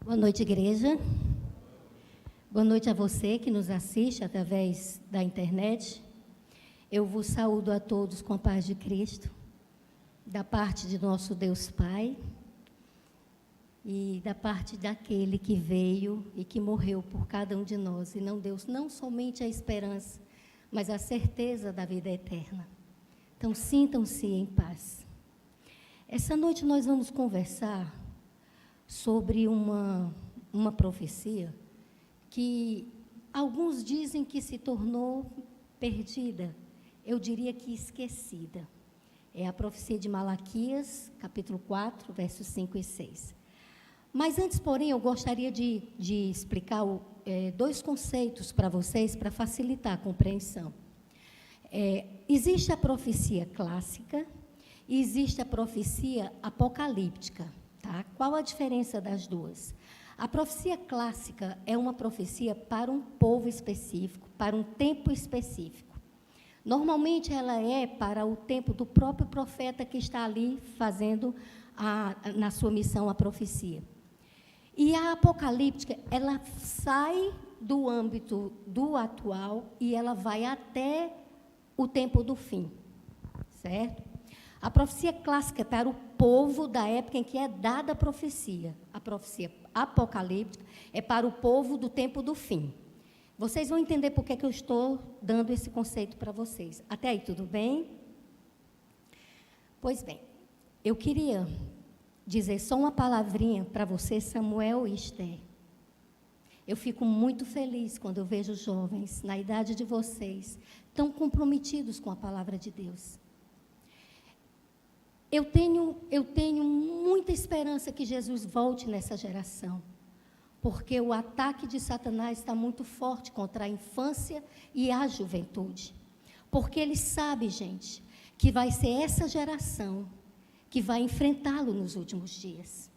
Boa noite, igreja. Boa noite a você que nos assiste através da internet. Eu vos saúdo a todos com a paz de Cristo, da parte de nosso Deus Pai e da parte daquele que veio e que morreu por cada um de nós e não deu não somente a esperança, mas a certeza da vida eterna. Então, sintam-se em paz. Essa noite nós vamos conversar sobre uma profecia que alguns dizem que se tornou perdida, eu diria que esquecida. É a profecia de Malaquias, capítulo 4, versos 5 e 6. Mas antes, porém, eu gostaria de explicar dois conceitos para vocês, para facilitar a compreensão. Existe a profecia clássica e existe a profecia apocalíptica. Tá? Qual a diferença das duas? A profecia clássica é uma profecia para um povo específico, para um tempo específico. Normalmente, ela é para o tempo do próprio profeta que está ali fazendo, na sua missão, a profecia. E a apocalíptica, ela sai do âmbito do atual e ela vai até o tempo do fim, certo? A profecia clássica é para o povo da época em que é dada a profecia. A profecia apocalíptica é para o povo do tempo do fim. Vocês vão entender por que eu estou dando esse conceito para vocês. Até aí, tudo bem? Pois bem, eu queria dizer só uma palavrinha para você, Samuel e Esther. Eu fico muito feliz quando eu vejo jovens, na idade de vocês, tão comprometidos com a palavra de Deus. Eu tenho muita esperança que Jesus volte nessa geração, porque o ataque de Satanás está muito forte contra a infância e a juventude, porque ele sabe, gente, que vai ser essa geração que vai enfrentá-lo nos últimos dias.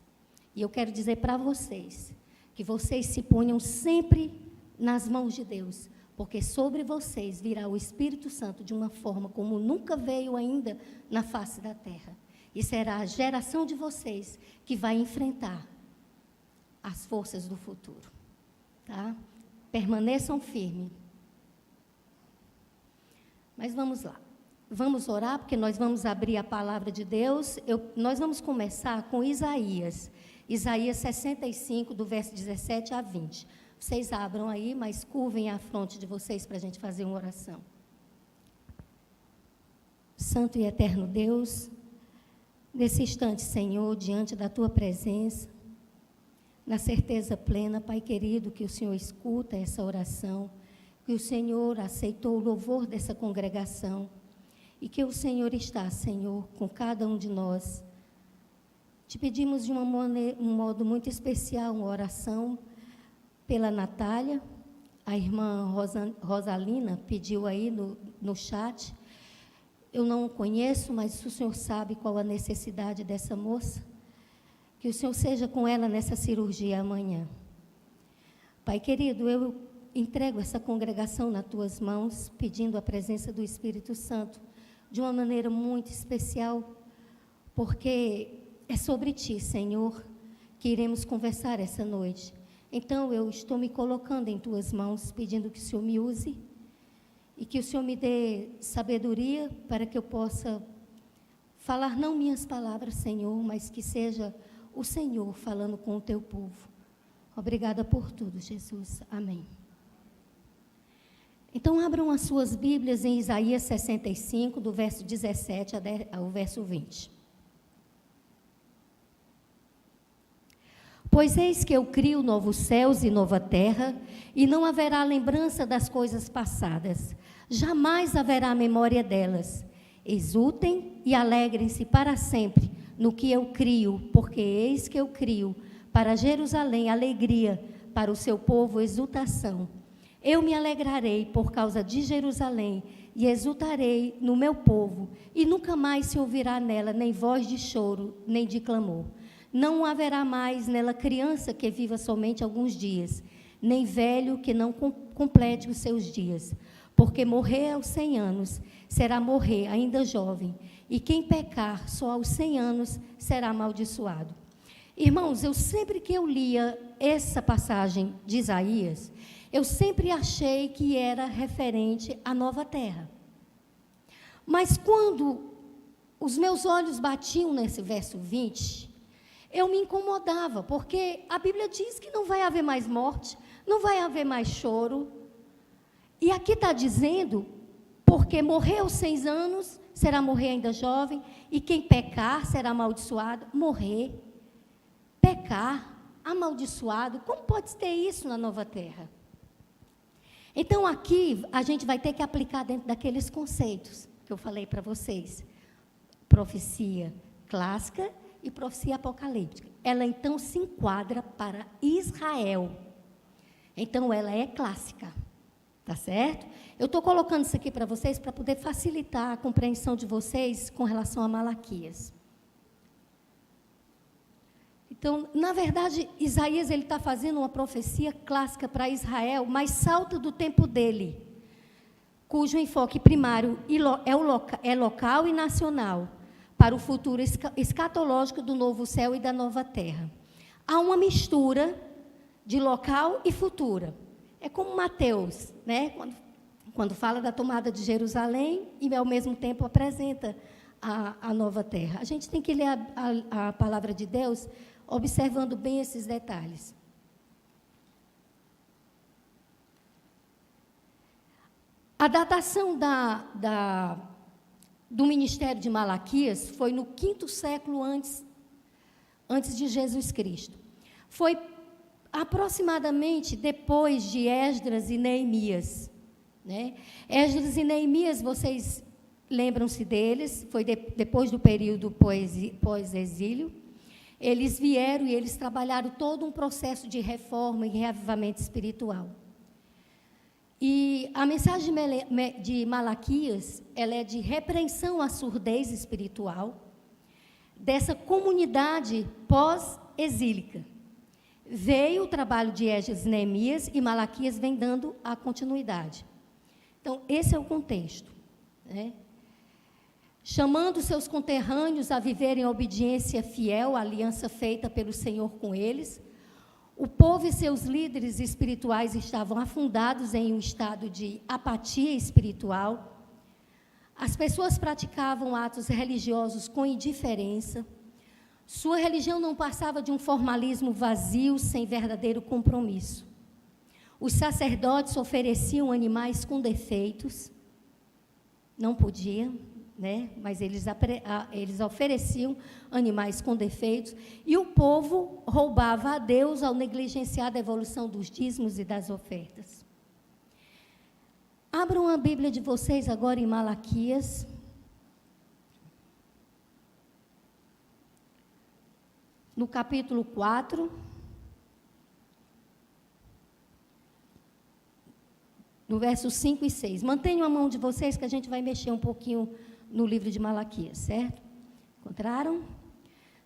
E eu quero dizer para vocês, que vocês se ponham sempre nas mãos de Deus, porque sobre vocês virá o Espírito Santo de uma forma como nunca veio ainda na face da terra. E será a geração de vocês que vai enfrentar as forças do futuro. Tá? Permaneçam firmes. Mas vamos lá. Vamos orar, porque nós vamos abrir a palavra de Deus. Nós vamos começar com Isaías. Isaías 65, do verso 17 a 20. Vocês abram aí, mas curvem a fronte de vocês para a gente fazer uma oração. Santo e eterno Deus, nesse instante, Senhor, diante da Tua presença, na certeza plena, Pai querido, que o Senhor escuta essa oração, que o Senhor aceitou o louvor dessa congregação e que o Senhor está, Senhor, com cada um de nós. Te pedimos de um modo muito especial uma oração pela Natália. A irmã Rosalina pediu aí no chat. Eu não o conheço, mas o Senhor sabe qual a necessidade dessa moça. Que o Senhor seja com ela nessa cirurgia amanhã. Pai querido, eu entrego essa congregação nas Tuas mãos, pedindo a presença do Espírito Santo de uma maneira muito especial, porque é sobre Ti, Senhor, que iremos conversar essa noite. Então, eu estou me colocando em Tuas mãos, pedindo que o Senhor me use e que o Senhor me dê sabedoria para que eu possa falar não minhas palavras, Senhor, mas que seja o Senhor falando com o Teu povo. Obrigada por tudo, Jesus. Amém. Então, abram as suas Bíblias em Isaías 65, do verso 17 ao verso 20. Pois eis que eu crio novos céus e nova terra, e não haverá lembrança das coisas passadas, jamais haverá memória delas. Exultem e alegrem-se para sempre no que eu crio, porque eis que eu crio para Jerusalém alegria, para o seu povo exultação. Eu me alegrarei por causa de Jerusalém e exultarei no meu povo, e nunca mais se ouvirá nela nem voz de choro, nem de clamor. Não haverá mais nela criança que viva somente alguns dias, nem velho que não complete os seus dias. Porque morrer aos 100 anos será morrer ainda jovem, e quem pecar só aos 100 anos será amaldiçoado. Irmãos, eu sempre que eu lia essa passagem de Isaías, eu sempre achei que era referente à nova terra. Mas quando os meus olhos batiam nesse verso 20, eu me incomodava, porque a Bíblia diz que não vai haver mais morte, não vai haver mais choro. E aqui está dizendo, porque morrer aos 6 anos, será morrer ainda jovem, e quem pecar será amaldiçoado. Morrer, pecar, amaldiçoado, como pode ter isso na nova terra? Então aqui a gente vai ter que aplicar dentro daqueles conceitos que eu falei para vocês. Profecia clássica e profecia apocalíptica. Ela então se enquadra para Israel. Então ela é clássica, tá certo? Eu estou colocando isso aqui para vocês para poder facilitar a compreensão de vocês com relação a Malaquias. Então, na verdade, Isaías ele está fazendo uma profecia clássica para Israel, mas salta do tempo dele, cujo enfoque primário é local e nacional, para o futuro escatológico do novo céu e da nova terra. Há uma mistura de local e futura. É como Mateus, né? Quando fala da tomada de Jerusalém e, ao mesmo tempo, apresenta a nova terra. A gente tem que ler a palavra de Deus observando bem esses detalhes. A datação do ministério de Malaquias foi no 5º século antes de Jesus Cristo. Foi aproximadamente depois de Esdras e Neemias, né? Esdras e Neemias, vocês lembram-se deles, foi depois do período pós-exílio. Eles vieram e eles trabalharam todo um processo de reforma e reavivamento espiritual. E a mensagem de Malaquias, ela é de repreensão à surdez espiritual dessa comunidade pós-exílica. Veio o trabalho de Esdras e Neemias e Malaquias vem dando a continuidade. Então, esse é o contexto, né? Chamando seus conterrâneos a viverem a obediência fiel à aliança feita pelo Senhor com eles, o povo e seus líderes espirituais estavam afundados em um estado de apatia espiritual. As pessoas praticavam atos religiosos com indiferença. Sua religião não passava de um formalismo vazio, sem verdadeiro compromisso. Os sacerdotes ofereciam animais com defeitos. Não podiam, né? Mas eles ofereciam animais com defeitos, e o povo roubava a Deus ao negligenciar a devolução dos dízimos e das ofertas. Abram a Bíblia de vocês agora em Malaquias. No capítulo 4. No versos 5 e 6. Mantenham a mão de vocês que a gente vai mexer um pouquinho no livro de Malaquias, certo? Encontraram?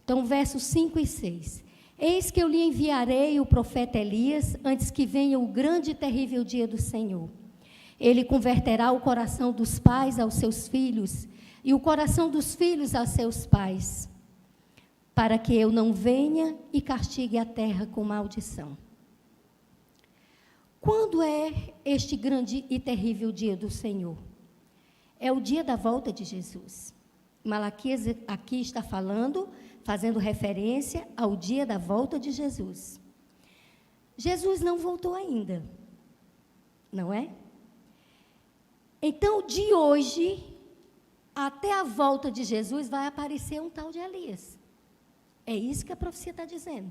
Então, versos 5 e 6. Eis que eu lhe enviarei o profeta Elias, antes que venha o grande e terrível dia do Senhor. Ele converterá o coração dos pais aos seus filhos, e o coração dos filhos aos seus pais, para que eu não venha e castigue a terra com maldição. Quando é este grande e terrível dia do Senhor? É o dia da volta de Jesus. Malaquias aqui está fazendo referência ao dia da volta de Jesus. Jesus não voltou ainda, não é? Então, de hoje até a volta de Jesus vai aparecer um tal de Elias. É isso que a profecia está dizendo.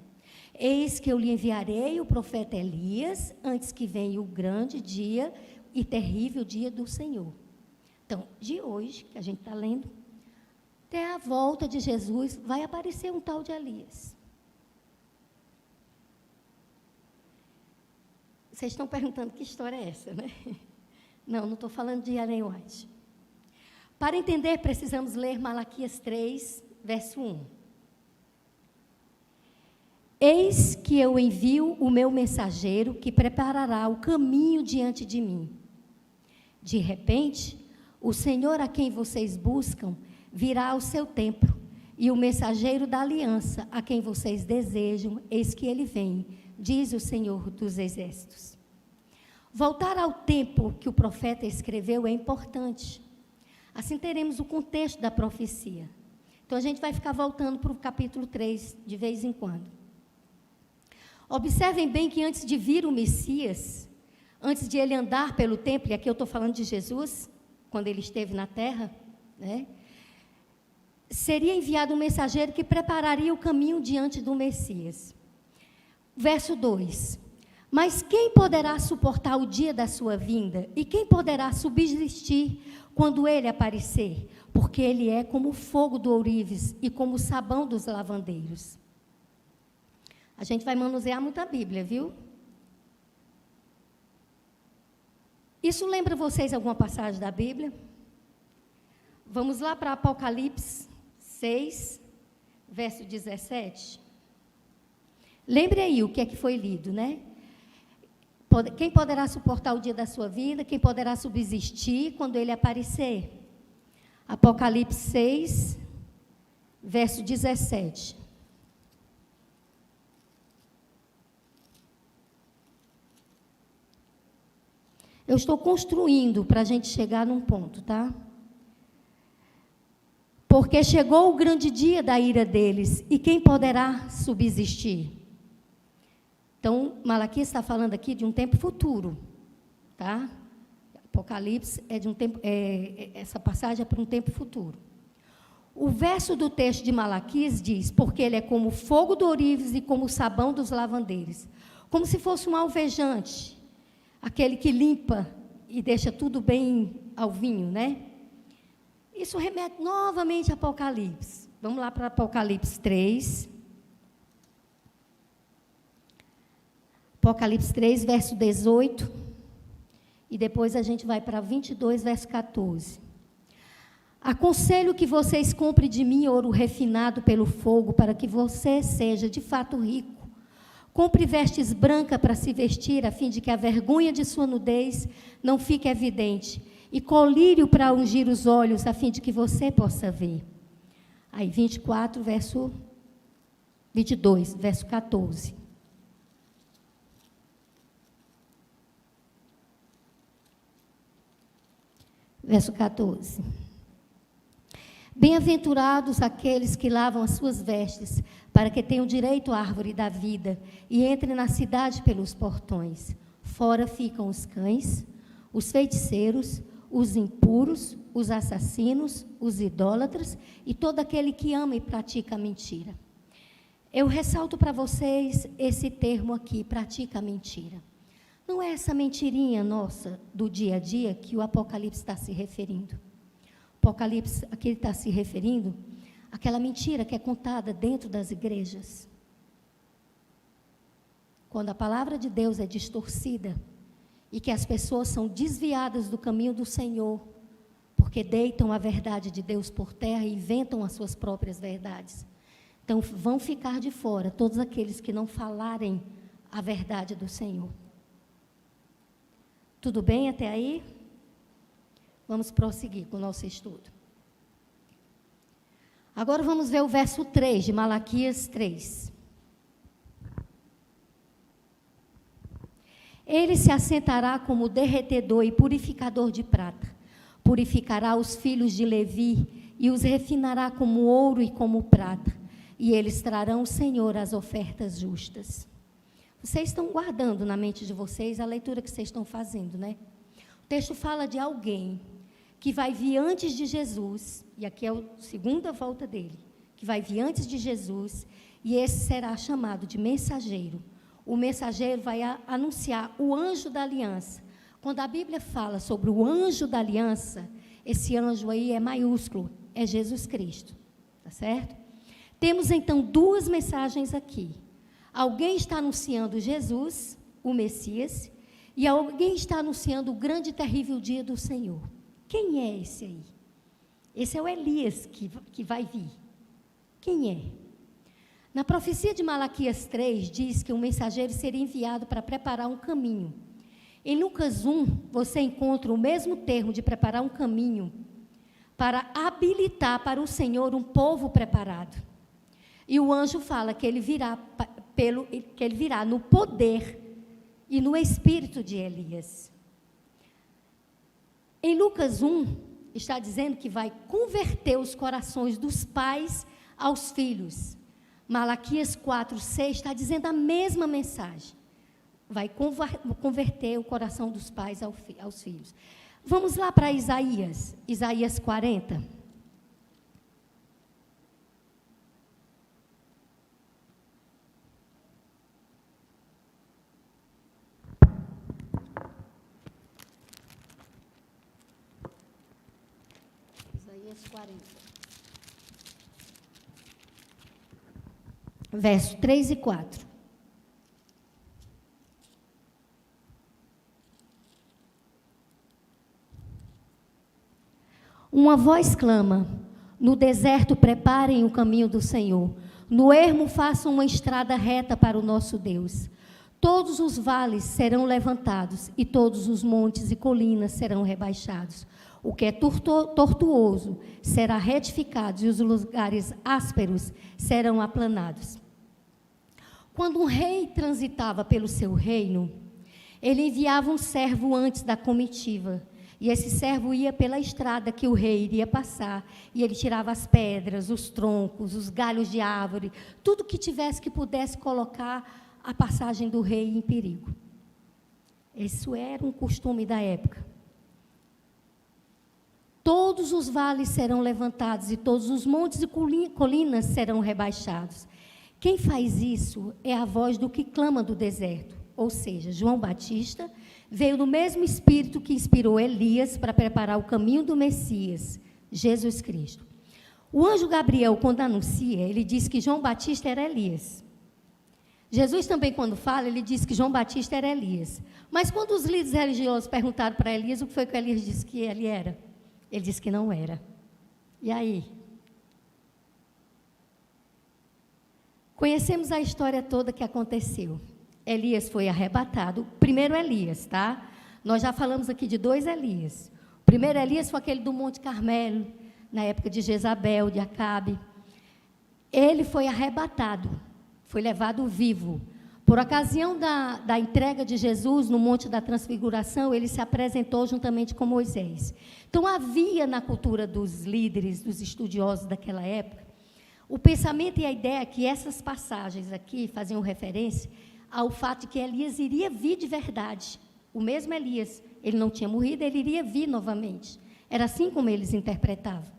Eis que eu lhe enviarei o profeta Elias, antes que venha o grande dia e terrível dia do Senhor. Então, de hoje, que a gente está lendo, até a volta de Jesus, vai aparecer um tal de Elias. Vocês estão perguntando que história é essa, né? Não estou falando de Ellen White. Para entender, precisamos ler Malaquias 3, verso 1. Eis que eu envio o meu mensageiro que preparará o caminho diante de mim. De repente, o Senhor a quem vocês buscam virá ao seu templo, e o mensageiro da aliança, a quem vocês desejam, eis que ele vem, diz o Senhor dos Exércitos. Voltar ao tempo que o profeta escreveu é importante. Assim teremos o contexto da profecia. Então, a gente vai ficar voltando para o capítulo 3, de vez em quando. Observem bem que antes de vir o Messias, antes de ele andar pelo templo, e aqui eu estou falando de Jesus, quando ele esteve na terra, né, seria enviado um mensageiro que prepararia o caminho diante do Messias. Verso 2. Mas quem poderá suportar o dia da sua vinda? E quem poderá subsistir quando ele aparecer? Porque ele é como o fogo do ourives e como o sabão dos lavandeiros. A gente vai manusear muita Bíblia, viu? Isso lembra vocês alguma passagem da Bíblia? Vamos lá para Apocalipse 6, verso 17. Lembre aí o que é que foi lido, né? Quem poderá suportar o dia da sua vida? Quem poderá subsistir quando ele aparecer? Apocalipse 6, verso 17. Eu estou construindo para a gente chegar num ponto, tá? Porque chegou o grande dia da ira deles, e quem poderá subsistir? Então, Malaquias está falando aqui de um tempo futuro, tá? Apocalipse é de um tempo, essa passagem é para um tempo futuro. O verso do texto de Malaquias diz, porque ele é como o fogo do ourives e como o sabão dos lavandeiros, como se fosse um alvejante, aquele que limpa e deixa tudo bem alvinho, né? Isso remete novamente a Apocalipse. Vamos lá para Apocalipse 3. Apocalipse 3, verso 18. E depois a gente vai para 22, verso 14. Aconselho que vocês comprem de mim ouro refinado pelo fogo, para que você seja de fato rico. Compre vestes brancas para se vestir, a fim de que a vergonha de sua nudez não fique evidente. E colírio para ungir os olhos, a fim de que você possa ver. Aí, 22, verso 14. Verso 14. Bem-aventurados aqueles que lavam as suas vestes, para que tenham direito à árvore da vida e entrem na cidade pelos portões. Fora ficam os cães, os feiticeiros, os impuros, os assassinos, os idólatras e todo aquele que ama e pratica a mentira. Eu ressalto para vocês esse termo aqui, pratica a mentira. Não é essa mentirinha nossa do dia a dia que o Apocalipse está se referindo. O Apocalipse aqui está se referindo àquela mentira que é contada dentro das igrejas. Quando a palavra de Deus é distorcida e que as pessoas são desviadas do caminho do Senhor, porque deitam a verdade de Deus por terra e inventam as suas próprias verdades. Então, vão ficar de fora todos aqueles que não falarem a verdade do Senhor. Tudo bem até aí? Vamos prosseguir com o nosso estudo. Agora vamos ver o verso 3 de Malaquias 3. Ele se assentará como derretedor e purificador de prata. Purificará os filhos de Levi e os refinará como ouro e como prata. E eles trarão ao Senhor as ofertas justas. Vocês estão guardando na mente de vocês a leitura que vocês estão fazendo, né? O texto fala de alguém que vai vir antes de Jesus, e aqui é a segunda volta dele, que vai vir antes de Jesus, e esse será chamado de mensageiro. O mensageiro vai anunciar o anjo da aliança. Quando a Bíblia fala sobre o anjo da aliança, esse anjo aí é maiúsculo, é Jesus Cristo, tá certo? Temos então duas mensagens aqui. Alguém está anunciando Jesus, o Messias, e alguém está anunciando o grande e terrível dia do Senhor. Quem é esse aí? Esse é o Elias que vai vir. Quem é? Na profecia de Malaquias 3, diz que um mensageiro seria enviado para preparar um caminho. Em Lucas 1, você encontra o mesmo termo de preparar um caminho para habilitar para o Senhor um povo preparado. E o anjo fala que ele virá no poder e no espírito de Elias. Em Lucas 1, está dizendo que vai converter os corações dos pais aos filhos. Malaquias 4:6 está dizendo a mesma mensagem. Vai converter o coração dos pais aos filhos. Vamos lá para Isaías 40. Isaías 40. Verso 3 e 4. Uma voz clama, no deserto preparem o caminho do Senhor, no ermo façam uma estrada reta para o nosso Deus. Todos os vales serão levantados e todos os montes e colinas serão rebaixados. O que é tortuoso será retificado e os lugares ásperos serão aplanados. Quando um rei transitava pelo seu reino, ele enviava um servo antes da comitiva. E esse servo ia pela estrada que o rei iria passar, e ele tirava as pedras, os troncos, os galhos de árvore, tudo que tivesse que pudesse colocar a passagem do rei em perigo. Isso era um costume da época. Todos os vales serão levantados e todos os montes e colinas serão rebaixados. Quem faz isso é a voz do que clama do deserto, ou seja, João Batista veio no mesmo espírito que inspirou Elias para preparar o caminho do Messias, Jesus Cristo. O anjo Gabriel, quando anuncia, ele diz que João Batista era Elias. Jesus também, quando fala, ele diz que João Batista era Elias. Mas quando os líderes religiosos perguntaram para Elias o que foi que Elias disse que ele era, ele disse que não era. E aí? Conhecemos a história toda que aconteceu. Elias foi arrebatado, primeiro Elias, tá? Nós já falamos aqui de 2 Elias. O primeiro Elias foi aquele do Monte Carmelo, na época de Jezabel, de Acabe. Ele foi arrebatado, foi levado vivo. Por ocasião da entrega de Jesus no Monte da Transfiguração, ele se apresentou juntamente com Moisés. Então, havia na cultura dos líderes, dos estudiosos daquela época, o pensamento e a ideia que essas passagens aqui faziam referência ao fato de que Elias iria vir de verdade. O mesmo Elias, ele não tinha morrido, ele iria vir novamente. Era assim como eles interpretavam.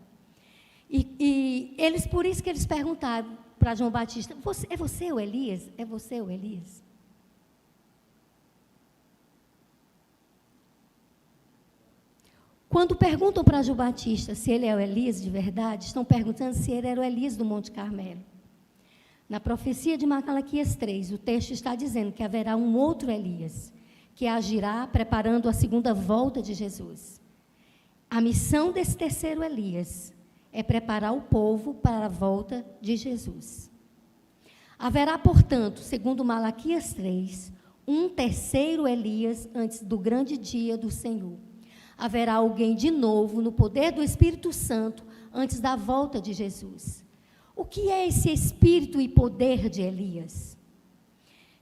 E eles, por isso que eles perguntaram para João Batista, é você o Elias? É você o Elias? Quando perguntam para João Batista se ele é o Elias de verdade, estão perguntando se ele era o Elias do Monte Carmelo. Na profecia de Malaquias 3, o texto está dizendo que haverá um outro Elias, que agirá preparando a segunda volta de Jesus. A missão desse terceiro Elias é preparar o povo para a volta de Jesus. Haverá, portanto, segundo Malaquias 3, um terceiro Elias antes do grande dia do Senhor. Haverá alguém de novo no poder do Espírito Santo antes da volta de Jesus. O que é esse espírito e poder de Elias?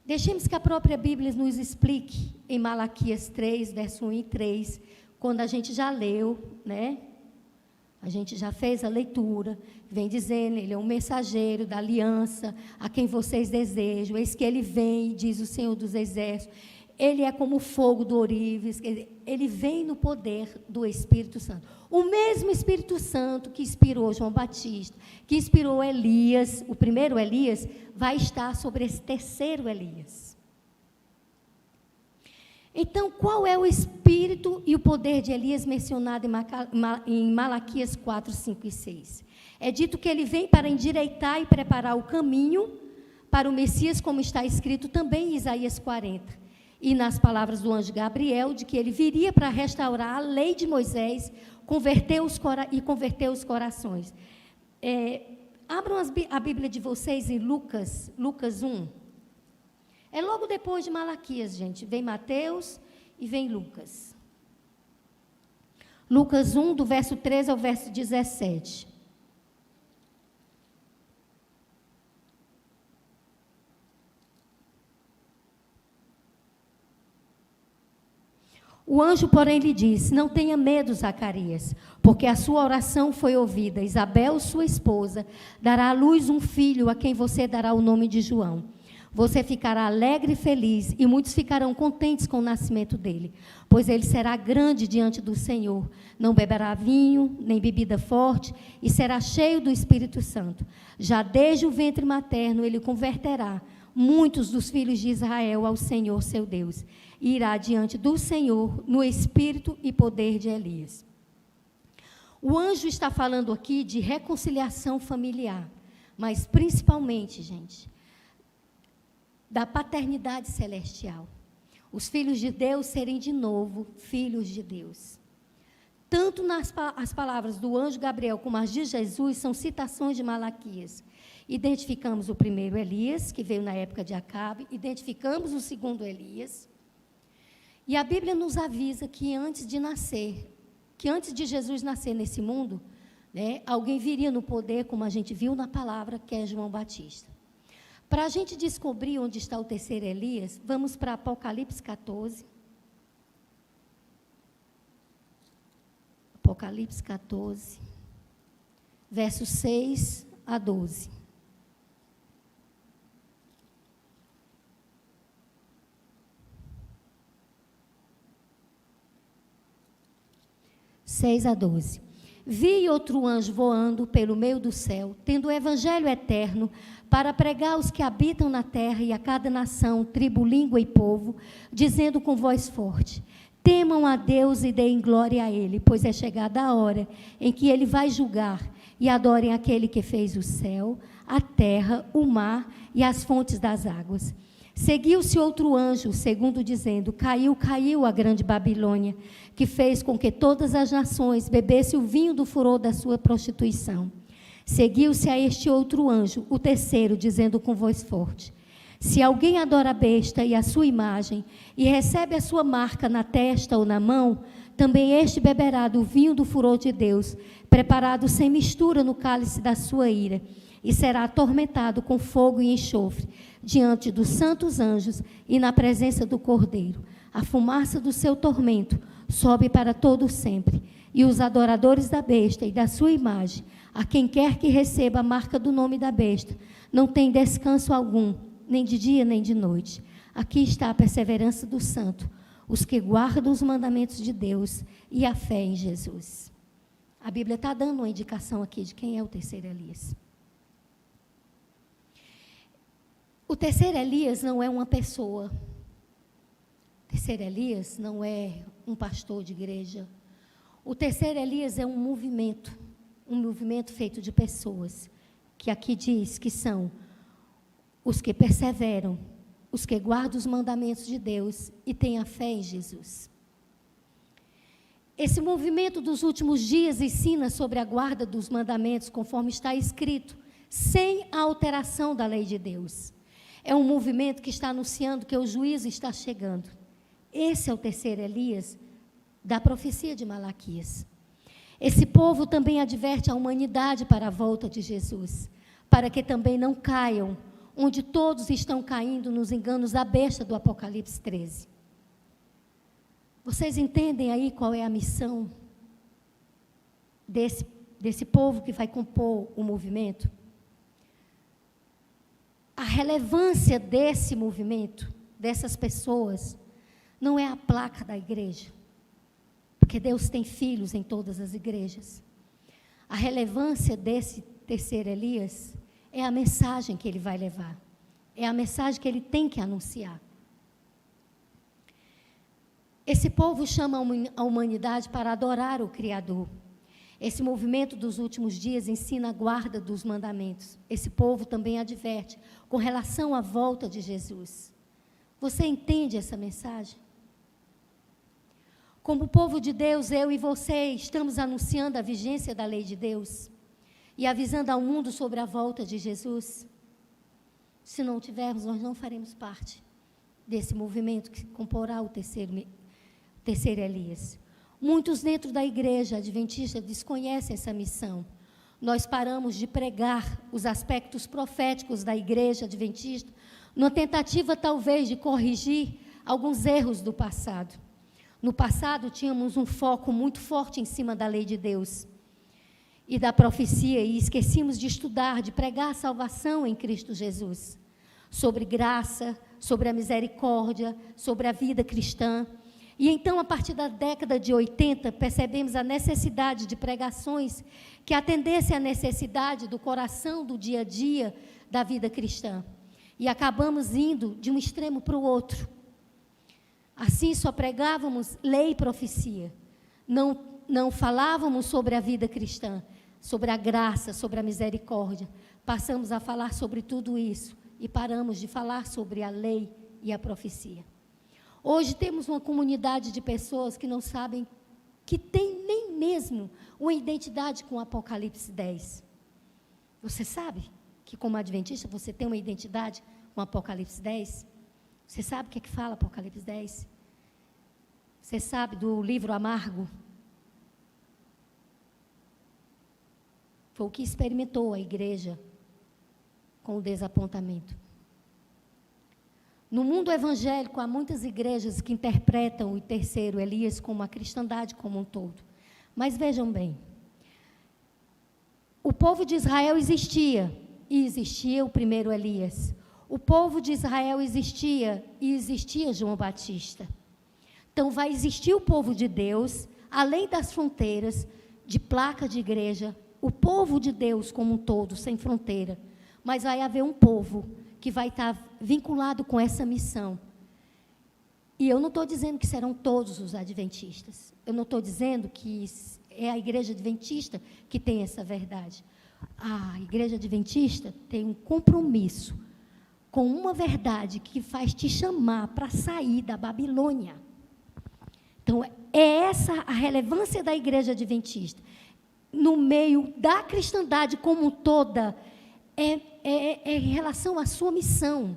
Deixemos que a própria Bíblia nos explique em Malaquias 3, verso 1 e 3, quando a gente já leu, né? A gente já fez a leitura, vem dizendo, ele é um mensageiro da aliança, a quem vocês desejam, eis que ele vem, diz o Senhor dos Exércitos, ele é como o fogo do ourives, ele vem no poder do Espírito Santo. O mesmo Espírito Santo que inspirou João Batista, que inspirou Elias, o primeiro Elias, vai estar sobre esse terceiro Elias. Então, qual é o espírito e o poder de Elias mencionado em Malaquias 4, 5 e 6? É dito que ele vem para endireitar e preparar o caminho para o Messias, como está escrito também em Isaías 40. E nas palavras do anjo Gabriel, de que ele viria para restaurar a lei de Moisés, converter os corações. Abram a Bíblia de vocês em Lucas 1. É logo depois de Malaquias, gente. Vem Mateus e vem Lucas. Lucas 1, do verso 13 ao verso 17. O anjo, porém, lhe disse: não tenha medo, Zacarias, porque a sua oração foi ouvida. Isabel, sua esposa, dará à luz um filho, a quem você dará o nome de João. Você ficará alegre e feliz, e muitos ficarão contentes com o nascimento dele, pois ele será grande diante do Senhor. Não beberá vinho, nem bebida forte, e será cheio do Espírito Santo. Já desde o ventre materno ele converterá muitos dos filhos de Israel ao Senhor seu Deus, e irá diante do Senhor no espírito e poder de Elias. O anjo está falando aqui de reconciliação familiar, mas principalmente, gente, da paternidade celestial. Os filhos de Deus serem de novo filhos de Deus. Tanto as palavras do anjo Gabriel como as de Jesus são citações de Malaquias. Identificamos o primeiro Elias, que veio na época de Acabe, identificamos o segundo Elias. E a Bíblia nos avisa que antes de Jesus nascer nesse mundo, né, alguém viria no poder, como a gente viu na palavra, que é João Batista. Para a gente descobrir onde está o terceiro Elias, vamos para Apocalipse 14. Apocalipse 14, versos 6 a 12. Vi outro anjo voando pelo meio do céu, tendo o evangelho eterno, para pregar aos que habitam na terra e a cada nação, tribo, língua e povo, dizendo com voz forte: temam a Deus e deem glória a Ele, pois é chegada a hora em que Ele vai julgar, e adorem aquele que fez o céu, a terra, o mar e as fontes das águas. Seguiu-se outro anjo, segundo dizendo: caiu a grande Babilônia, que fez com que todas as nações bebessem o vinho do furor da sua prostituição. Seguiu-se a este outro anjo, o terceiro, dizendo com voz forte: se alguém adora a besta e a sua imagem, e recebe a sua marca na testa ou na mão, também este beberá do vinho do furor de Deus, preparado sem mistura no cálice da sua ira, e será atormentado com fogo e enxofre, diante dos santos anjos e na presença do Cordeiro. A fumaça do seu tormento sobe para todo sempre, e os adoradores da besta e da sua imagem, a quem quer que receba a marca do nome da besta, não tem descanso algum, nem de dia nem de noite. Aqui está a perseverança do santo, os que guardam os mandamentos de Deus e a fé em Jesus. A Bíblia está dando uma indicação aqui de quem é o terceiro Elias. O terceiro Elias não é uma pessoa. O terceiro Elias não é um pastor de igreja. O terceiro Elias é um movimento feito de pessoas, que aqui diz que são os que perseveram, os que guardam os mandamentos de Deus e têm a fé em Jesus. Esse movimento dos últimos dias ensina sobre a guarda dos mandamentos, conforme está escrito, sem a alteração da lei de Deus. É um movimento que está anunciando que o juízo está chegando. Esse é o terceiro Elias da profecia de Malaquias. Esse povo também adverte a humanidade para a volta de Jesus, para que também não caiam, onde todos estão caindo nos enganos da besta do Apocalipse 13. Vocês entendem aí qual é a missão desse povo que vai compor o movimento? A relevância desse movimento, dessas pessoas, não é a placa da igreja, porque Deus tem filhos em todas as igrejas. A relevância desse terceiro Elias é a mensagem que ele vai levar, é a mensagem que ele tem que anunciar. Esse povo chama a humanidade para adorar o Criador. Esse movimento dos últimos dias ensina a guarda dos mandamentos. Esse povo também adverte com relação à volta de Jesus. Você entende essa mensagem? Como povo de Deus, eu e você estamos anunciando a vigência da lei de Deus e avisando ao mundo sobre a volta de Jesus. Se não tivermos, nós não faremos parte desse movimento que comporá o terceiro Elias. Muitos dentro da igreja adventista desconhecem essa missão. Nós paramos de pregar os aspectos proféticos da igreja adventista, numa tentativa talvez de corrigir alguns erros do passado. No passado tínhamos um foco muito forte em cima da lei de Deus e da profecia, e esquecíamos de estudar, de pregar a salvação em Cristo Jesus, sobre graça, sobre a misericórdia, sobre a vida cristã. E então, a partir da década de 80, percebemos a necessidade de pregações que atendessem à necessidade do coração, do dia a dia da vida cristã. E acabamos indo de um extremo para o outro. Assim, só pregávamos lei e profecia. Não falávamos sobre a vida cristã, sobre a graça, sobre a misericórdia. Passamos a falar sobre tudo isso e paramos de falar sobre a lei e a profecia. Hoje temos uma comunidade de pessoas que não sabem, que tem nem mesmo uma identidade com o Apocalipse 10. Você sabe que, como adventista, você tem uma identidade com o Apocalipse 10? Você sabe o que é que fala Apocalipse 10? Você sabe do livro amargo? Foi o que experimentou a igreja com o desapontamento. No mundo evangélico, há muitas igrejas que interpretam o terceiro Elias como a cristandade como um todo. Mas vejam bem, o povo de Israel existia, e existia o primeiro Elias. O povo de Israel existia, e existia João Batista. Então, vai existir o povo de Deus, além das fronteiras, de placa de igreja, o povo de Deus como um todo, sem fronteira. Mas vai haver um povo que vai estar vinculado com essa missão. E eu não estou dizendo que serão todos os adventistas. Eu não estou dizendo que é a igreja adventista que tem essa verdade. A igreja adventista tem um compromisso com uma verdade que faz te chamar para sair da Babilônia. Então, é essa a relevância da igreja adventista. No meio da cristandade como toda, é em relação à sua missão.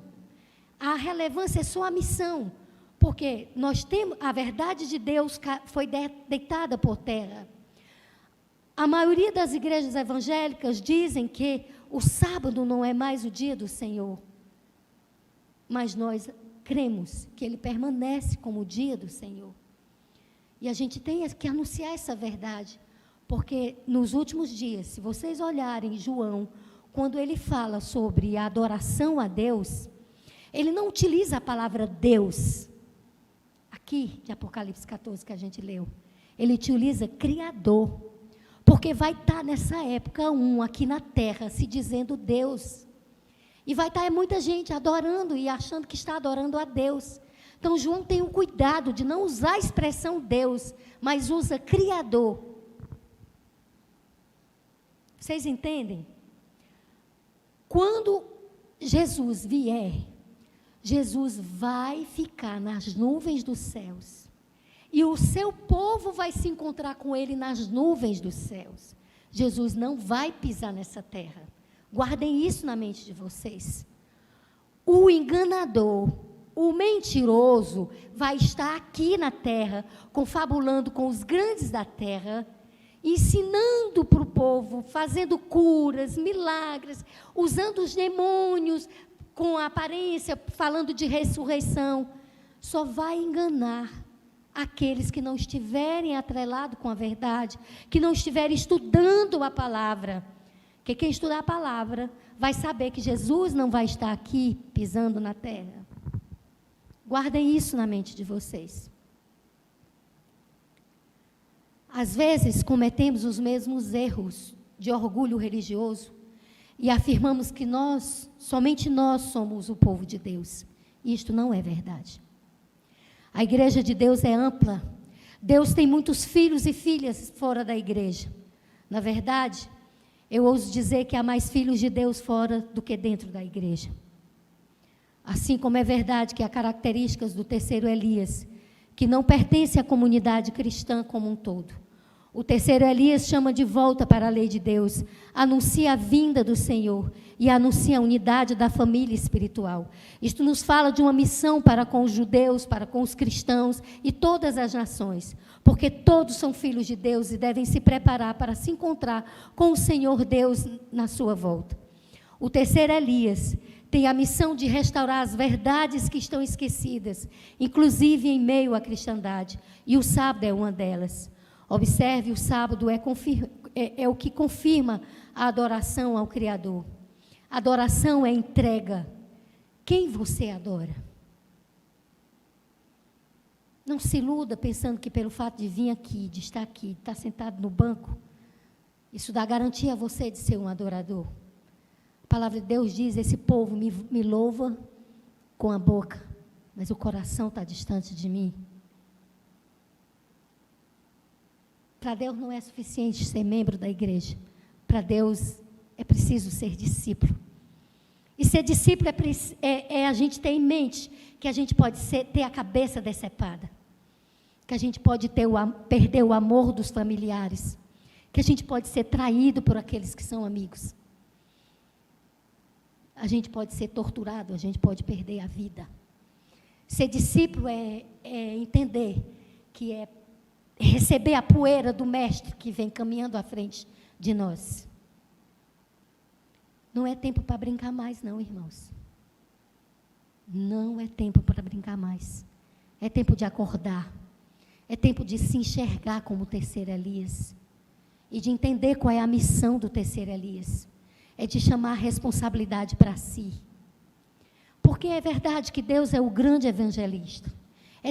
A relevância é só a missão, porque nós temos, a verdade de Deus foi deitada por terra. A maioria das igrejas evangélicas dizem que o sábado não é mais o dia do Senhor, mas nós cremos que ele permanece como o dia do Senhor. E a gente tem que anunciar essa verdade, porque nos últimos dias, se vocês olharem João, quando ele fala sobre a adoração a Deus, ele não utiliza a palavra Deus, aqui de Apocalipse 14 que a gente leu. Ele utiliza Criador, porque vai estar nessa época aqui na terra, se dizendo Deus. E vai estar muita gente adorando e achando que está adorando a Deus. Então, João tem o cuidado de não usar a expressão Deus, mas usa Criador. Vocês entendem? Quando Jesus vier, Jesus vai ficar nas nuvens dos céus. E o seu povo vai se encontrar com ele nas nuvens dos céus. Jesus não vai pisar nessa terra. Guardem isso na mente de vocês. O enganador, o mentiroso, vai estar aqui na terra, confabulando com os grandes da terra, ensinando para o povo, fazendo curas, milagres, usando os demônios com a aparência, falando de ressurreição. Só vai enganar aqueles que não estiverem atrelados com a verdade, que não estiverem estudando a palavra. Porque quem estudar a palavra vai saber que Jesus não vai estar aqui pisando na terra. Guardem isso na mente de vocês. Às vezes, cometemos os mesmos erros de orgulho religioso e afirmamos que somente nós somos o povo de Deus. Isto não é verdade. A igreja de Deus é ampla. Deus tem muitos filhos e filhas fora da igreja. Na verdade, eu ouso dizer que há mais filhos de Deus fora do que dentro da igreja. Assim como é verdade que há características do terceiro Elias, que não pertence à comunidade cristã como um todo. O terceiro Elias chama de volta para a lei de Deus, anuncia a vinda do Senhor e anuncia a unidade da família espiritual. Isto nos fala de uma missão para com os judeus, para com os cristãos e todas as nações, porque todos são filhos de Deus e devem se preparar para se encontrar com o Senhor Deus na sua volta. O terceiro Elias tem a missão de restaurar as verdades que estão esquecidas, inclusive em meio à cristandade, e o sábado é uma delas. Observe, o sábado é o que confirma a adoração ao Criador. Adoração é entrega. Quem você adora? Não se iluda pensando que pelo fato de vir aqui, de estar aqui, de estar sentado no banco, isso dá garantia a você de ser um adorador. A palavra de Deus diz, esse povo me louva com a boca, mas o coração está distante de mim. Para Deus não é suficiente ser membro da igreja. Para Deus é preciso ser discípulo. E ser discípulo é a gente ter em mente que a gente pode ter a cabeça decepada. Que a gente pode perder o amor dos familiares. Que a gente pode ser traído por aqueles que são amigos. A gente pode ser torturado, a gente pode perder a vida. Ser discípulo é entender que é receber a poeira do mestre que vem caminhando à frente de nós. Não é tempo para brincar mais, não, irmãos. Não é tempo para brincar mais. É tempo de acordar. É tempo de se enxergar como o terceiro Elias. E de entender qual é a missão do terceiro Elias. É de chamar a responsabilidade para si. Porque é verdade que Deus é o grande evangelista.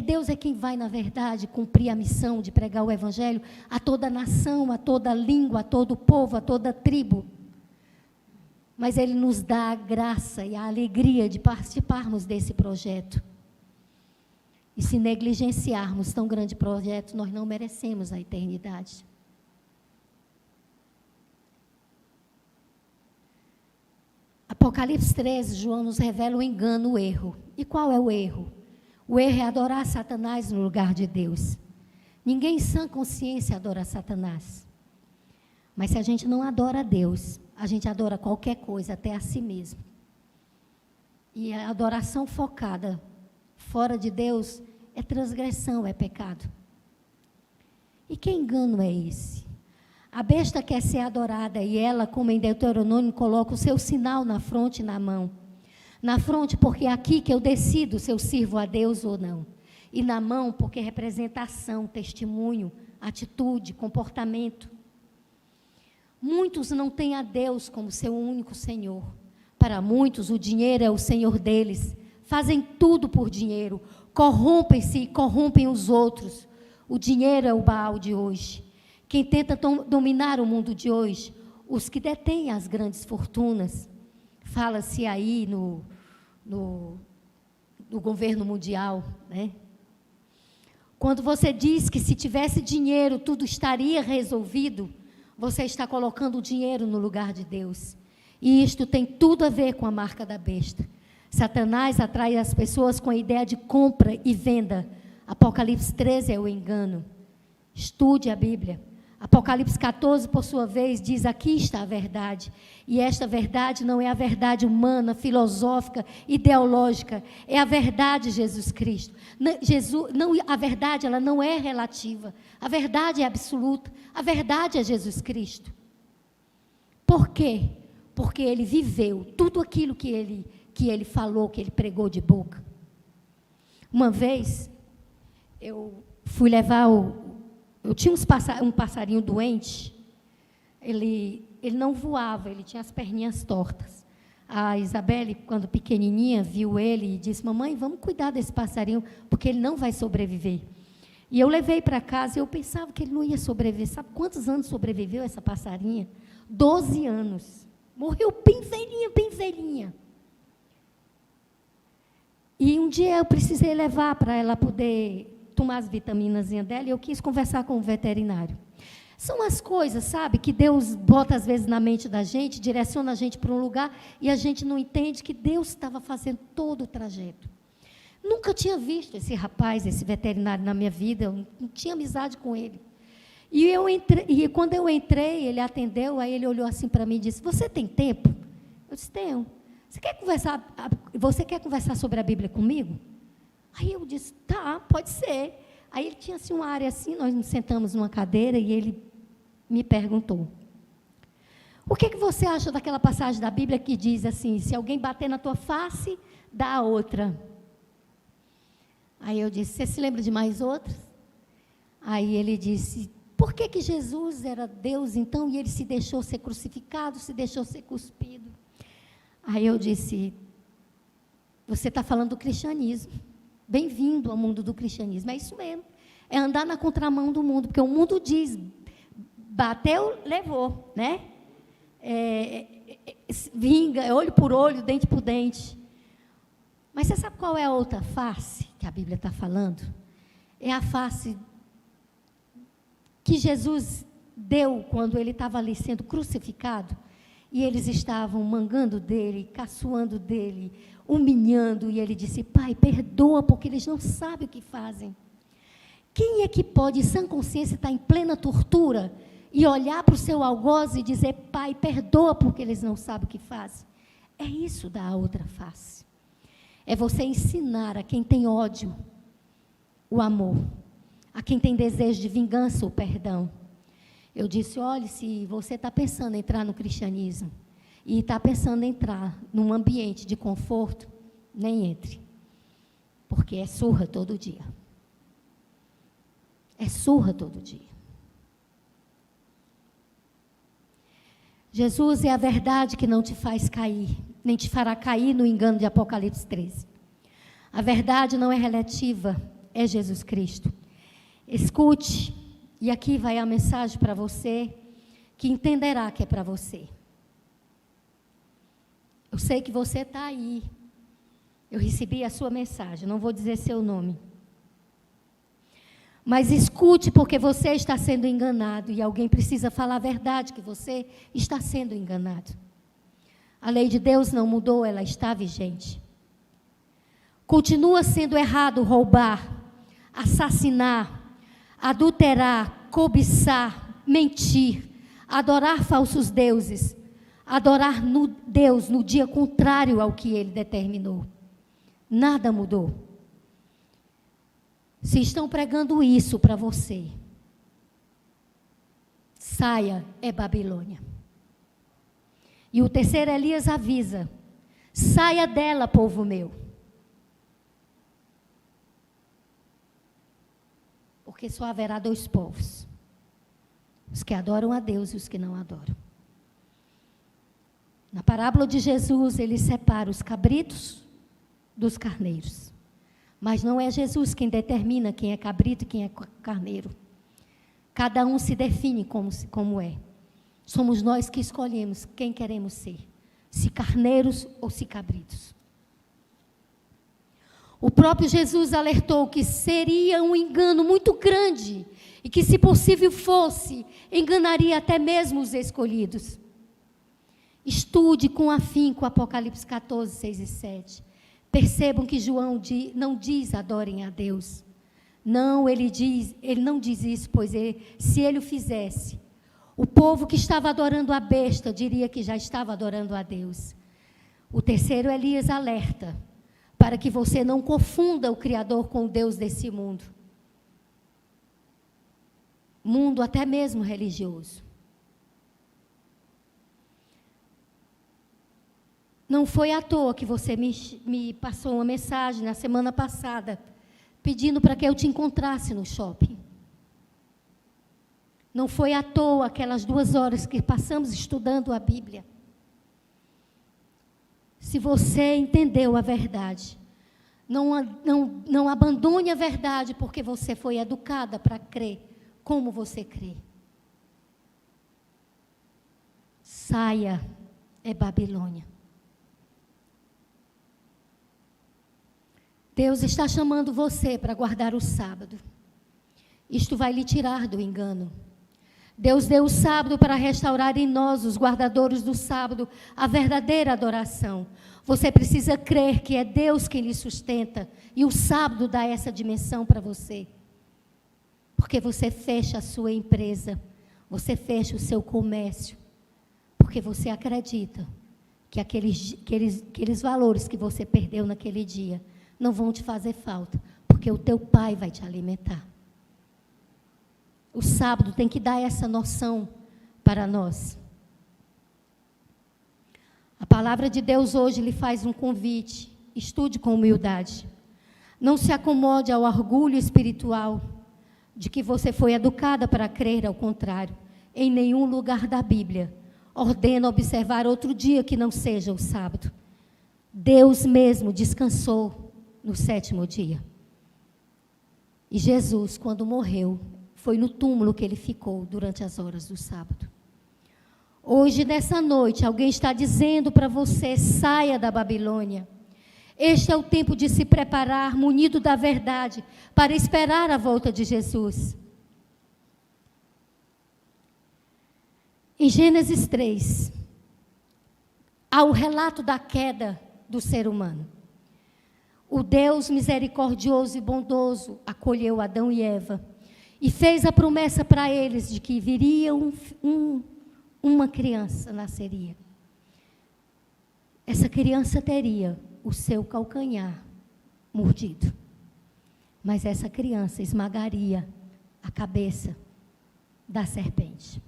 Deus é quem vai, na verdade, cumprir a missão de pregar o evangelho a toda nação, a toda língua, a todo povo, a toda tribo. Mas Ele nos dá a graça e a alegria de participarmos desse projeto. E se negligenciarmos tão grande projeto, nós não merecemos a eternidade. Apocalipse 13, João nos revela o engano, o erro. E qual é o erro? O erro é adorar Satanás no lugar de Deus. Ninguém em sã consciência adora Satanás. Mas se a gente não adora a Deus, a gente adora qualquer coisa, até a si mesmo. E a adoração focada fora de Deus é transgressão, é pecado. E que engano é esse? A besta quer ser adorada e ela, como em Deuteronômio, coloca o seu sinal na fronte e na mão. Na fronte, porque é aqui que eu decido se eu sirvo a Deus ou não. E na mão, porque representa ação, testemunho, atitude, comportamento. Muitos não têm a Deus como seu único Senhor. Para muitos, o dinheiro é o Senhor deles. Fazem tudo por dinheiro. Corrompem-se e corrompem os outros. O dinheiro é o Baal de hoje. Quem tenta dominar o mundo de hoje, os que detêm as grandes fortunas. Fala-se aí no governo mundial, né? Quando você diz que se tivesse dinheiro tudo estaria resolvido, você está colocando o dinheiro no lugar de Deus. E isto tem tudo a ver com a marca da besta. Satanás atrai as pessoas com a ideia de compra e venda. Apocalipse 13 é o engano. Estude a Bíblia. Apocalipse 14, por sua vez, diz: aqui está a verdade. E esta verdade não é a verdade humana, filosófica, ideológica. É a verdade de Jesus Cristo. A verdade ela não é relativa. A verdade é absoluta. A verdade é Jesus Cristo. Por quê? Porque Ele viveu tudo aquilo que ele falou, que Ele pregou de boca. Uma vez, eu fui levar eu tinha um passarinho doente, ele não voava, ele tinha as perninhas tortas. A Isabelle, quando pequenininha, viu ele e disse: mamãe, vamos cuidar desse passarinho, porque ele não vai sobreviver. E eu levei para casa e eu pensava que ele não ia sobreviver. Sabe quantos anos sobreviveu essa passarinha? 12 anos. Morreu bem velhinha, bem velhinha. E um dia eu precisei levar para ela poder tomar as vitaminas dela, e eu quis conversar com o veterinário. São as coisas, sabe, que Deus bota às vezes na mente da gente, direciona a gente para um lugar, e a gente não entende que Deus estava fazendo todo o trajeto. Nunca tinha visto esse rapaz, esse veterinário na minha vida, eu não tinha amizade com ele. E quando eu entrei, ele atendeu, aí ele olhou assim para mim e disse: você tem tempo? Eu disse: tenho. Você quer conversar sobre a Bíblia comigo? Aí eu disse: tá, pode ser. Aí ele tinha assim uma área assim, nós nos sentamos numa cadeira e ele me perguntou: o que você acha daquela passagem da Bíblia que diz assim: se alguém bater na tua face, dá a outra? Aí eu disse: você se lembra de mais outras? Aí ele disse: por que Jesus era Deus então e ele se deixou ser crucificado, se deixou ser cuspido? Aí eu disse: você está falando do cristianismo. Bem-vindo ao mundo do cristianismo. É isso mesmo. É andar na contramão do mundo, porque o mundo diz: bateu, levou, né? Vinga, é olho por olho, dente por dente. Mas você sabe qual é a outra face que a Bíblia está falando? É a face que Jesus deu quando ele estava ali sendo crucificado, e eles estavam mangando dele, caçoando dele, humilhando, e ele disse: Pai, perdoa, porque eles não sabem o que fazem. Quem é que pode, em sã consciência, estar em plena tortura e olhar para o seu algoz e dizer: Pai, perdoa, porque eles não sabem o que fazem? É isso da outra face. É você ensinar a quem tem ódio o amor, a quem tem desejo de vingança o perdão. Eu disse: olhe, se você está pensando em entrar no cristianismo e está pensando em entrar num ambiente de conforto, nem entre, porque é surra todo dia. É surra todo dia. Jesus é a verdade que não te faz cair, nem te fará cair no engano de Apocalipse 13. A verdade não é relativa, é Jesus Cristo. Escute, e aqui vai a mensagem para você, que entenderá que é para você. Eu sei que você está aí. Eu recebi a sua mensagem, não vou dizer seu nome. Mas escute, porque você está sendo enganado, e alguém precisa falar a verdade, que você está sendo enganado. A lei de Deus não mudou, ela está vigente. Continua sendo errado roubar, assassinar, adulterar, cobiçar, mentir, adorar falsos deuses, adorar Deus no dia contrário ao que Ele determinou. Nada mudou. Se estão pregando isso para você, saia, é Babilônia. E o terceiro Elias avisa: saia dela, povo meu. Porque só haverá dois povos: os que adoram a Deus e os que não adoram. Na parábola de Jesus, ele separa os cabritos dos carneiros. Mas não é Jesus quem determina quem é cabrito e quem é carneiro. Cada um se define como é. Somos nós que escolhemos quem queremos ser, se carneiros ou se cabritos. O próprio Jesus alertou que seria um engano muito grande e que, se possível fosse, enganaria até mesmo os escolhidos. Estude com afinco Apocalipse 14, 6 e 7. Percebam que João não diz: adorem a Deus. Não, ele não diz isso, pois se ele o fizesse, o povo que estava adorando a besta diria que já estava adorando a Deus. O terceiro Elias alerta para que você não confunda o Criador com o Deus desse mundo. Mundo até mesmo religioso. Não foi à toa que você me passou uma mensagem na semana passada, pedindo para que eu te encontrasse no shopping. Não foi à toa aquelas 2 horas que passamos estudando a Bíblia. Se você entendeu a verdade, não abandone a verdade, porque você foi educada para crer como você crê. Saia, é Babilônia. Deus está chamando você para guardar o sábado. Isto vai lhe tirar do engano. Deus deu o sábado para restaurar em nós, os guardadores do sábado, a verdadeira adoração. Você precisa crer que é Deus quem lhe sustenta, e o sábado dá essa dimensão para você. Porque porque você fecha a sua empresa, você fecha o seu comércio, porque você acredita que aqueles valores que você perdeu naquele dia não vão te fazer falta, porque o teu Pai vai te alimentar. O sábado tem que dar essa noção para nós. A palavra de Deus hoje lhe faz um convite: estude com humildade. Não se acomode ao orgulho espiritual de que você foi educada para crer, ao contrário. Em nenhum lugar da Bíblia ordena observar outro dia que não seja o sábado. Deus mesmo descansou no 7º dia. E Jesus, quando morreu, foi no túmulo que ele ficou durante as horas do sábado. Hoje, nessa noite, alguém está dizendo para você: saia da Babilônia. Este é o tempo de se preparar, munido da verdade, para esperar a volta de Jesus. Em Gênesis 3, há o relato da queda do ser humano. O Deus misericordioso e bondoso acolheu Adão e Eva e fez a promessa para eles de que viria uma criança, nasceria. Essa criança teria o seu calcanhar mordido, mas essa criança esmagaria a cabeça da serpente.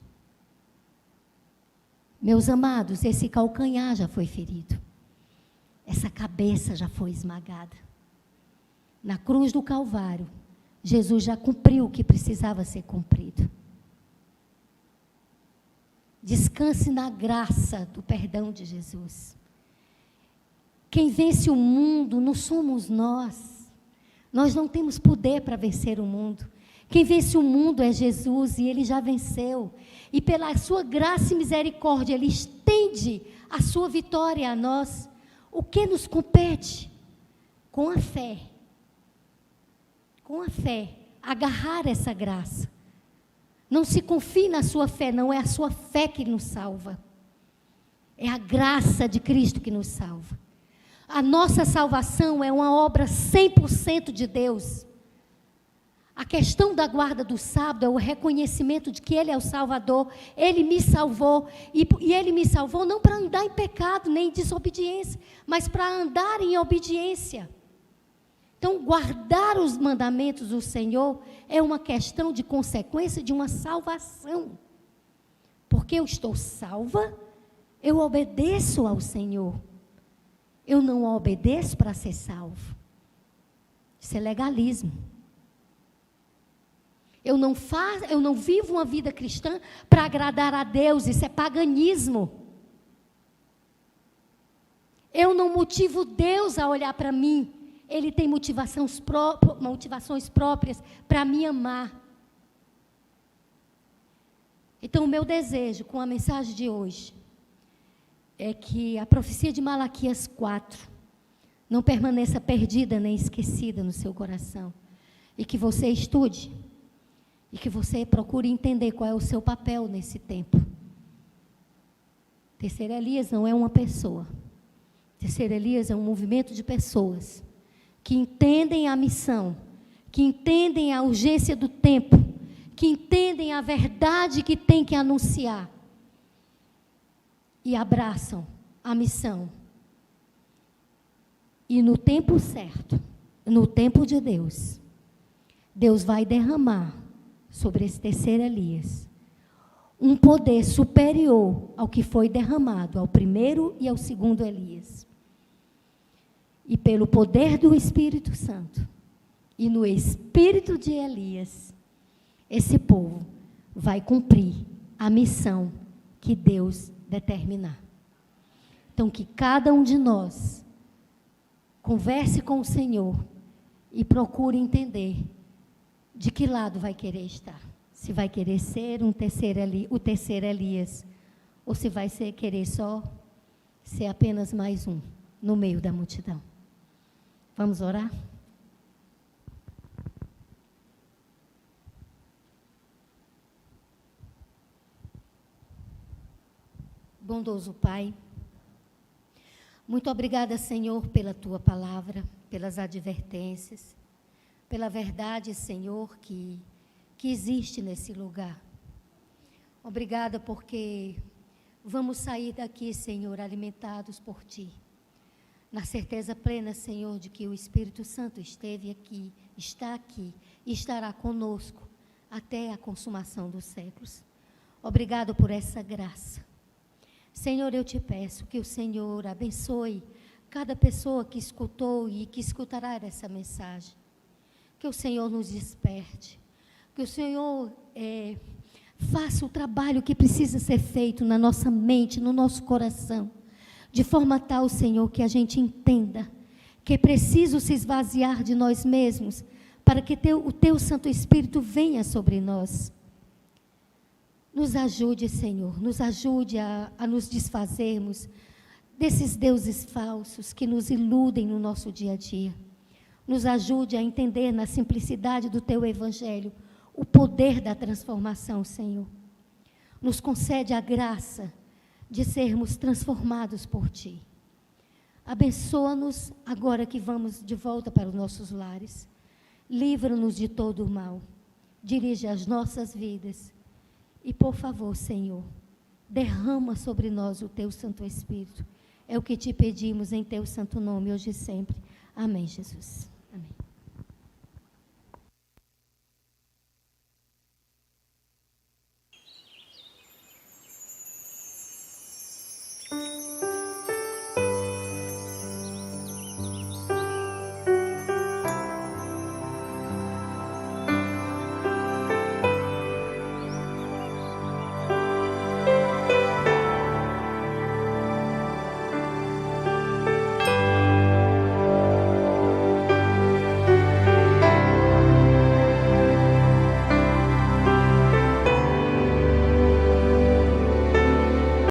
Meus amados, esse calcanhar já foi ferido. Essa cabeça já foi esmagada. Na cruz do Calvário, Jesus já cumpriu o que precisava ser cumprido. Descanse na graça do perdão de Jesus. Quem vence o mundo não somos nós. Nós não temos poder para vencer o mundo. Quem vence o mundo é Jesus, e Ele já venceu. E pela sua graça e misericórdia, Ele estende a sua vitória a nós. O que nos compete? Com a fé, agarrar essa graça. Não se confie na sua fé, não é a sua fé que nos salva. É a graça de Cristo que nos salva. A nossa salvação é uma obra 100% de Deus. A questão da guarda do sábado é o reconhecimento de que Ele é o Salvador. Ele me salvou, e Ele me salvou não para andar em pecado, nem em desobediência, mas para andar em obediência. Então, guardar os mandamentos do Senhor é uma questão de consequência de uma salvação. Porque eu estou salva, eu obedeço ao Senhor. Eu não obedeço para ser salvo. Isso é legalismo. Eu não vivo uma vida cristã para agradar a Deus, isso é paganismo. Eu não motivo Deus a olhar para mim, Ele tem motivações próprias para me amar. Então, o meu desejo com a mensagem de hoje é que a profecia de Malaquias 4 não permaneça perdida nem esquecida no seu coração, e que você estude, e que você procure entender qual é o seu papel nesse tempo. Terceiro Elias não é uma pessoa. Terceiro Elias é um movimento de pessoas que entendem a missão, que entendem a urgência do tempo, que entendem a verdade que tem que anunciar e abraçam a missão. E no tempo certo, no tempo de Deus, Deus vai derramar sobre esse terceiro Elias um poder superior ao que foi derramado ao primeiro e ao segundo Elias. E pelo poder do Espírito Santo e no espírito de Elias, esse povo vai cumprir a missão que Deus determinar. Então, que cada um de nós converse com o Senhor e procure entender de que lado vai querer estar. Se vai querer ser o terceiro Elias, ou se vai querer só ser apenas mais um no meio da multidão. Vamos orar? Bondoso Pai, muito obrigada, Senhor, pela Tua palavra, pelas advertências, pela verdade, Senhor, que que existe nesse lugar. Obrigada porque vamos sair daqui, Senhor, alimentados por Ti. Na certeza plena, Senhor, de que o Espírito Santo esteve aqui, está aqui e estará conosco até a consumação dos séculos. Obrigado por essa graça. Senhor, eu te peço que o Senhor abençoe cada pessoa que escutou e que escutará essa mensagem. Que o Senhor nos desperte. Que o Senhor faça o trabalho que precisa ser feito na nossa mente, no nosso coração. De forma tal, Senhor, que a gente entenda que é preciso se esvaziar de nós mesmos para que o Teu Santo Espírito venha sobre nós. Nos ajude, Senhor, nos ajude a nos desfazermos desses deuses falsos que nos iludem no nosso dia a dia. Nos ajude a entender na simplicidade do Teu Evangelho o poder da transformação, Senhor. Nos concede a graça de sermos transformados por Ti. Abençoa-nos agora que vamos de volta para os nossos lares. Livra-nos de todo o mal. Dirige as nossas vidas. E, por favor, Senhor, derrama sobre nós o Teu Santo Espírito. É o que te pedimos em Teu santo nome, hoje e sempre. Amém, Jesus.